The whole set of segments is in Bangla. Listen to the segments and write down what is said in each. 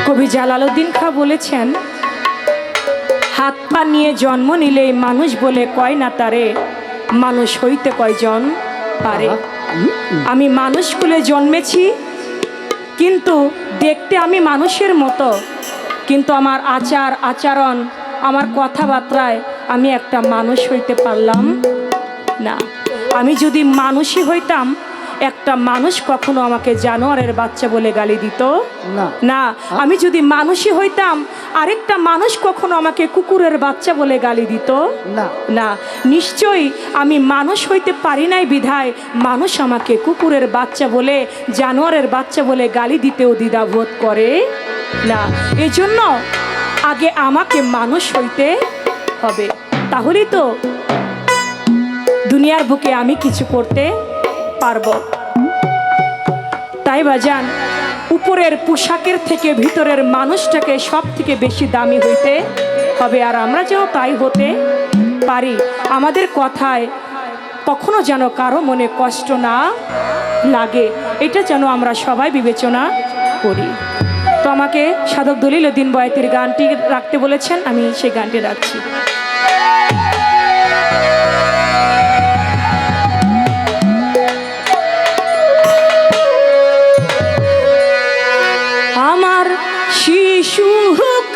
কবি জালালউদ্দিন খাঁ বলেছেন, হাত পা নিয়ে জন্ম নিলে মানুষ বলে কয় না তারে, মানুষ হইতে কয়জন পারে। আমি মানুষ কুলে জন্মেছি, কিন্তু দেখতে আমি মানুষের মতো, কিন্তু আমার আচার আচরণ, আমার কথাবার্তায় আমি একটা মানুষ হইতে পারলাম না। আমি যদি মানুষই হইতাম, একটা মানুষ কখনো আমাকে জানোয়ারের বাচ্চা বলে গালি দিত না। আমি যদি মানুষই হইতাম, আরেকটা মানুষ কখনো আমাকে কুকুরের বাচ্চা বলে গালি দিত না। নিশ্চয়ই আমি মানুষ হইতে পারি নাই বিধায় মানুষ আমাকে কুকুরের বাচ্চা বলে, জানোয়ারের বাচ্চা বলে গালি দিতেও দ্বিধাবোধ করে না। এজন্য আগে আমাকে মানুষ হইতে হবে, তাহলেই তো দুনিয়ার বুকে আমি কিছু করতে পারবো। তাই বাজান, উপরের পোশাকের থেকে ভিতরের মানুষটাকে সব থেকে বেশি দামি হইতে হবে। আর আমরা যেন তাই হতে পারি। আমাদের কথায় কখনো যেন কারো মনে কষ্ট না লাগে, এটা যেন আমরা সবাই বিবেচনা করি। তো আমাকে সাধক দলিলউদ্দিন বয়াতির গানটি রাখতে বলেছেন, আমি সেই গানটি রাখছি। আমার শিশু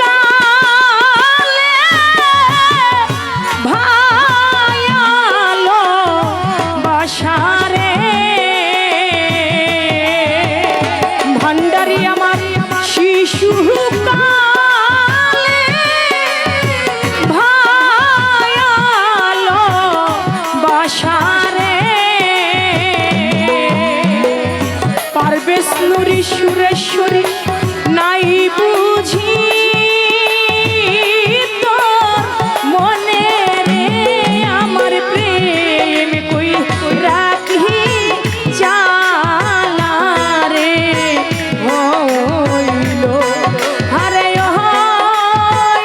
কালে ভায়ালো বাসারে ভান্ডারি, আমার শিশু কালে ভায়ালো বাসারে পারবেশ নুরি সুরেশ্বরী নাই বুঝি তো মনে রে, আমার প্রেম কই রাখি জানা রে হইল আরে আমার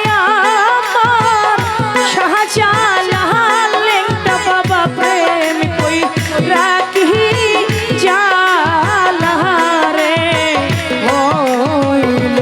শাহজালাল লেংটা বাবা, প্রেম কই রাখি জানা রে হইল।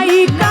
নায়িকা